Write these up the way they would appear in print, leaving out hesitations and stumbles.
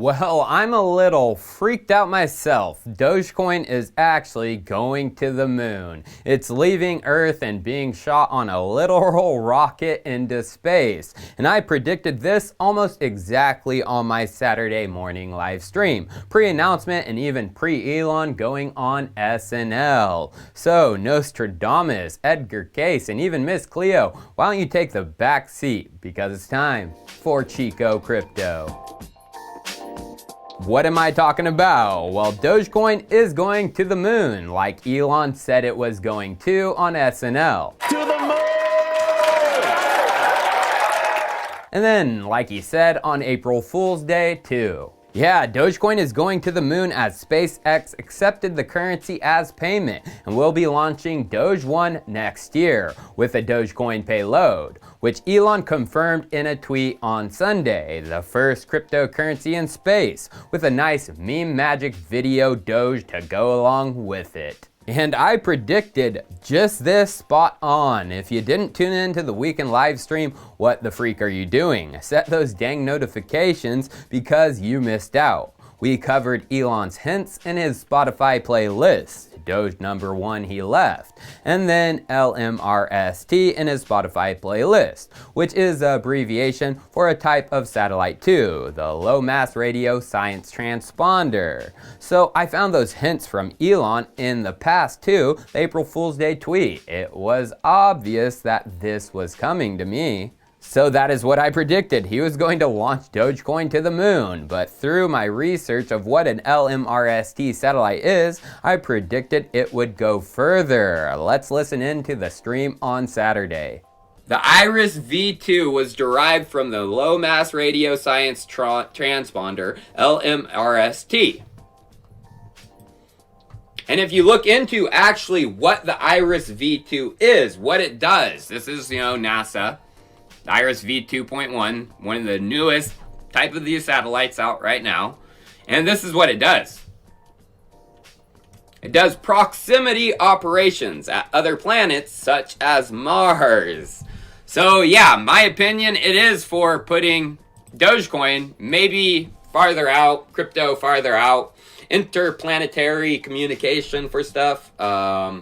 Well, I'm a little freaked out myself. Dogecoin is actually going to the moon. It's leaving Earth and being shot on a literal rocket into space. And I predicted this almost exactly on my Saturday morning live stream. Pre-announcement and even pre-Elon going on SNL. So Nostradamus, Edgar Case, and even Miss Cleo, why don't you take the back seat? Because it's time for Chico Crypto. What am I talking about? Well, Dogecoin is going to the moon, like Elon said it was going to on SNL. To the moon! And then, like he said on April Fool's Day, too. Yeah, Dogecoin is going to the moon as SpaceX accepted the currency as payment and will be launching Doge 1 next year with a Dogecoin payload, which Elon confirmed in a tweet on Sunday, the first cryptocurrency in space, with a nice meme magic video Doge to go along with it. And I predicted just this spot on. If you didn't tune into the weekend live stream, what the freak are you doing? Set those dang notifications because you missed out. We covered Elon's hints in his Spotify playlist, Doge number 1 he left, and then LMRST in his Spotify playlist, which is an abbreviation for a type of satellite too, the low mass radio science transponder. So I found those hints from Elon in the past too, the April Fool's Day tweet. It was obvious that this was coming to me. So that is what I predicted. He was going to launch Dogecoin to the moon, but through my research of what an LMRST satellite is, I predicted it would go further. Let's listen in to the stream on Saturday. The IRIS V2 was derived from the low mass radio science transponder, LMRST. And if you look into actually what the IRIS V2 is, what it does, this is, NASA. IRIS V2.1, one of the newest type of these satellites out right now. And this is what it does. It does proximity operations at other planets such as Mars. So yeah, my opinion, it is for putting Dogecoin maybe farther out, crypto farther out, interplanetary communication for stuff. Yeah,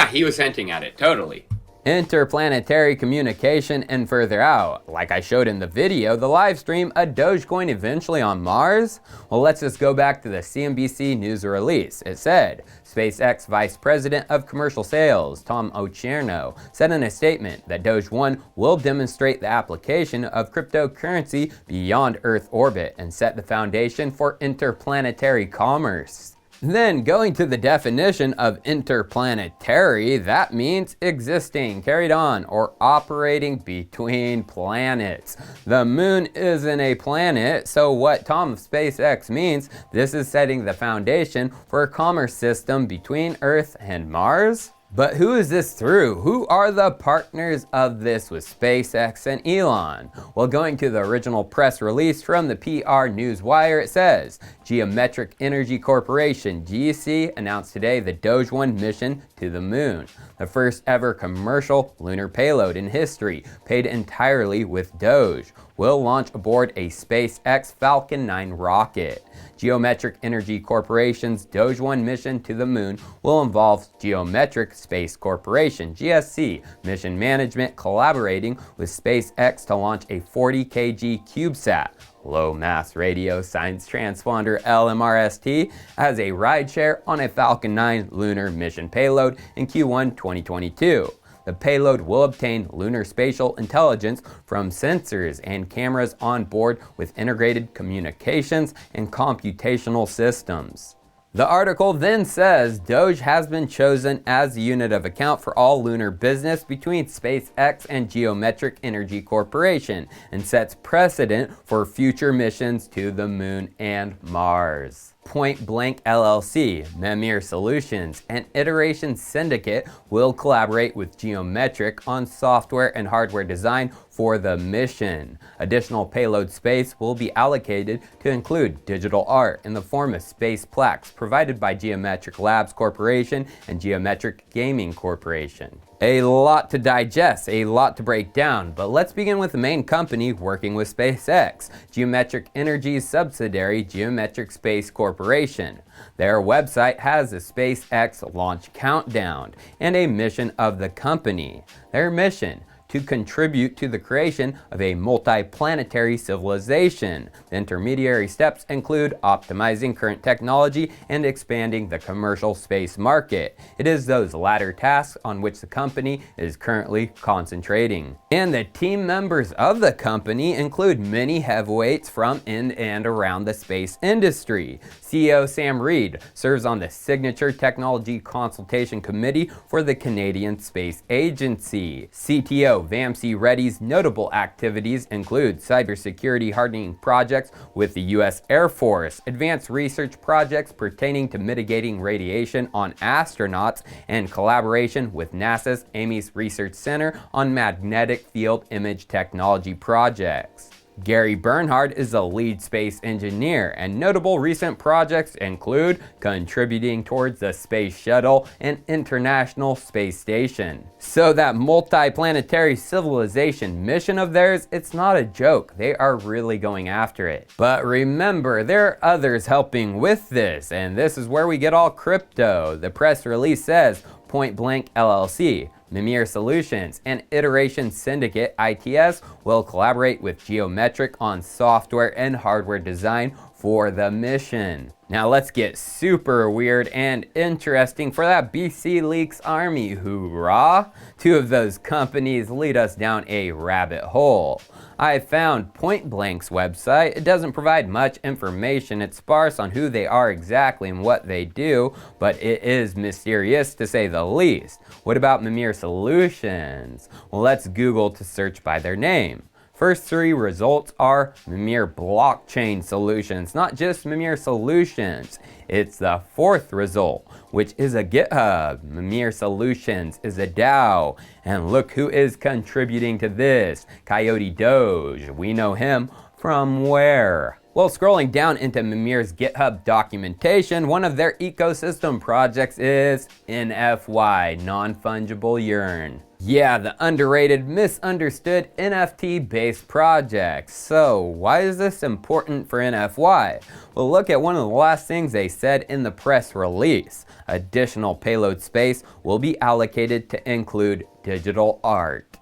he was hinting at it, totally. Interplanetary communication and further out. Like I showed in the video, the live stream, a Dogecoin eventually on Mars? Well, let's just go back to the CNBC news release. It said, SpaceX Vice President of Commercial Sales, Tom Occhierno, said in a statement that Doge 1 will demonstrate the application of cryptocurrency beyond Earth orbit and set the foundation for interplanetary commerce. Then going to the definition of interplanetary, that means existing, carried on, or operating between planets. The moon isn't a planet, so what Tom of SpaceX means, this is setting the foundation for a commerce system between Earth and Mars? But who is this through? Who are the partners of this with SpaceX and Elon? Well, going to the original press release from the PR Newswire, it says, Geometric Energy Corporation, GEC, announced today the Doge 1 mission to the moon, the first ever commercial lunar payload in history, paid entirely with Doge, will launch aboard a SpaceX Falcon 9 rocket. Geometric Energy Corporation's Doge 1 mission to the moon will involve Geometric Space Corporation, GSC, mission management collaborating with SpaceX to launch a 40 kg CubeSat, low mass radio science transponder LMRST, as a rideshare on a Falcon 9 lunar mission payload in Q1 2022. The payload will obtain lunar spatial intelligence from sensors and cameras on board with integrated communications and computational systems. The article then says Doge has been chosen as the unit of account for all lunar business between SpaceX and Geometric Energy Corporation and sets precedent for future missions to the moon and Mars. Point Blank LLC, Mimir Solutions, and Iteration Syndicate will collaborate with Geometric on software and hardware design for the mission. Additional payload space will be allocated to include digital art in the form of space plaques provided by Geometric Labs Corporation and Geometric Gaming Corporation. A lot to digest, a lot to break down, but let's begin with the main company working with SpaceX, Geometric Energy's subsidiary Geometric Space Corporation. Their website has a SpaceX launch countdown and a mission of the company. Their mission: to contribute to the creation of a multi-planetary civilization. The intermediary steps include optimizing current technology and expanding the commercial space market. It is those latter tasks on which the company is currently concentrating. And the team members of the company include many heavyweights from in and around the space industry. CEO Sam Reed serves on the Signature Technology Consultation Committee for the Canadian Space Agency. CTO Vamsi Reddy's notable activities include cybersecurity hardening projects with the U.S. Air Force, advanced research projects pertaining to mitigating radiation on astronauts, and collaboration with NASA's Ames Research Center on magnetic field image technology projects. Gary Bernhard is the lead space engineer, and notable recent projects include contributing towards the Space Shuttle and International Space Station. So that multi-planetary civilization mission of theirs, it's not a joke. They are really going after it. But remember, there are others helping with this, and this is where we get all crypto. The press release says Point Blank LLC, Mimir Solutions, and Iteration Syndicate ITS will collaborate with Geometric on software and hardware design for the mission. Now let's get super weird and interesting for that BC Leaks army, hoorah! Two of those companies lead us down a rabbit hole. I found Point Blank's website. It doesn't provide much information. It's sparse on who they are exactly and what they do, but it is mysterious to say the least. What about Mimir Solutions? Well, let's Google to search by their name. First three results are Mimir Blockchain Solutions, not just Mimir Solutions. It's the fourth result, which is a GitHub. Mimir Solutions is a DAO. And look who is contributing to this. Coyote Doge. We know him from where? Well, scrolling down into Mimir's GitHub documentation, one of their ecosystem projects is NFY, Non-Fungible Yearn. Yeah, the underrated, misunderstood NFT-based project. So, why is this important for NFY? Well, look at one of the last things they said in the press release. Additional payload space will be allocated to include digital art.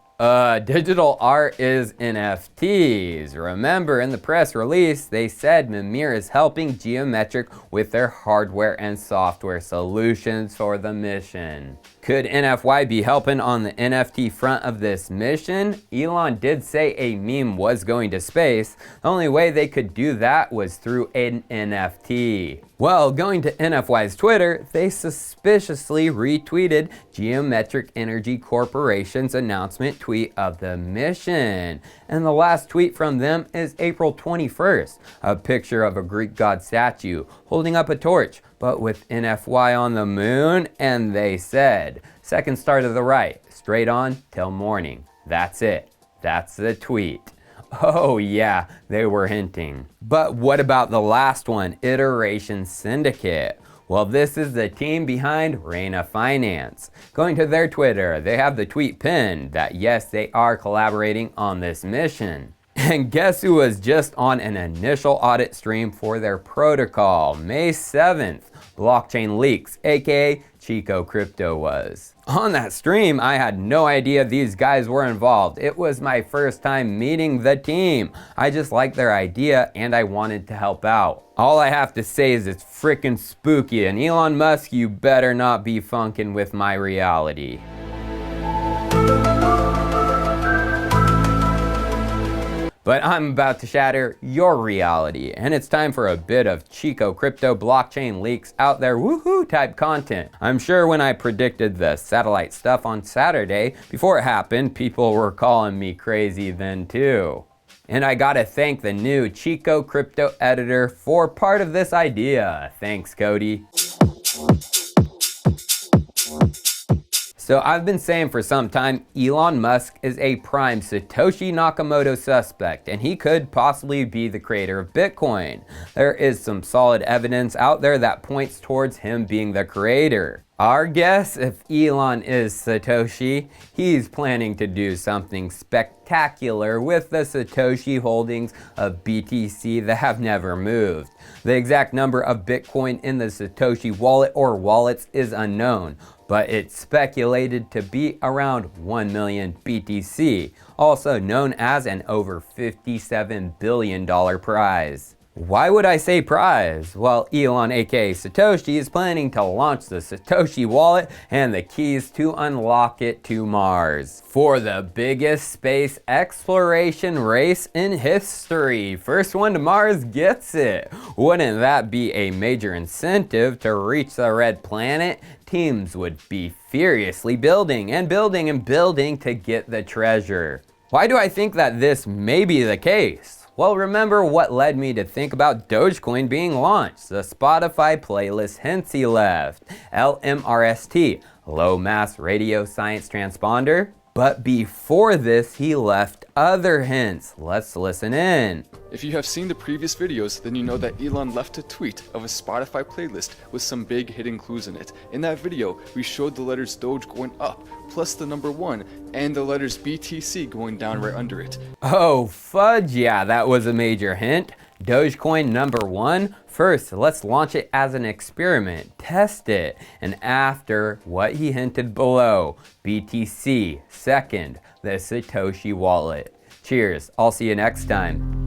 Digital art is NFTs. Remember, in the press release, they said Mimir is helping Geometric with their hardware and software solutions for the mission. Could NFY be helping on the NFT front of this mission? Elon did say a meme was going to space. The only way they could do that was through an NFT. Well, going to NFY's Twitter, they suspiciously retweeted Geometric Energy Corporation's announcement tweet of the mission. And the last tweet from them is April 21st, a picture of a Greek god statue holding up a torch, but with NFY on the moon, and they said, second star to the right, straight on till morning. That's it. That's the tweet. Oh yeah, they were hinting. But what about the last one, Iteration Syndicate? Well, this is the team behind RENA Finance. Going to their Twitter, they have the tweet pinned that yes, they are collaborating on this mission. And guess who was just on an initial audit stream for their protocol? May 7th, Blockchain Leaks, aka Chico Crypto was. On that stream, I had no idea these guys were involved. It was my first time meeting the team. I just liked their idea and I wanted to help out. All I have to say is it's freaking spooky, and Elon Musk, you better not be funking with my reality. But I'm about to shatter your reality, and it's time for a bit of Chico Crypto blockchain leaks out there woohoo type content. I'm sure when I predicted the satellite stuff on Saturday, before it happened, people were calling me crazy then too. And I gotta thank the new Chico Crypto editor for part of this idea. Thanks, Cody. So I've been saying for some time, Elon Musk is a prime Satoshi Nakamoto suspect, and he could possibly be the creator of Bitcoin. There is some solid evidence out there that points towards him being the creator. Our guess, if Elon is Satoshi, he's planning to do something spectacular with the Satoshi holdings of BTC that have never moved. The exact number of Bitcoin in the Satoshi wallet or wallets is unknown, but it's speculated to be around 1 million BTC, also known as an over $57 billion prize. Why would I say prize? Well, Elon aka Satoshi is planning to launch the Satoshi Wallet and the keys to unlock it to Mars for the biggest space exploration race in history. First one to Mars gets it. Wouldn't that be a major incentive to reach the red planet? Teams would be furiously building and building and building to get the treasure. Why do I think that this may be the case? Well, remember what led me to think about Dogecoin being launched? The Spotify playlist hints he left. LMRST, Low Mass Radio Science Transponder. But before this, he left other hints. Let's listen in. If you have seen the previous videos, then you know that Elon left a tweet of a Spotify playlist with some big hidden clues in it. In that video, we showed the letters Doge going up, plus the number 1, and the letters BTC going down right under it. Oh, fudge, yeah, that was a major hint. Dogecoin number 1? First, let's launch it as an experiment, test it, and after what he hinted below, BTC. Second, the Satoshi Wallet. Cheers, I'll see you next time.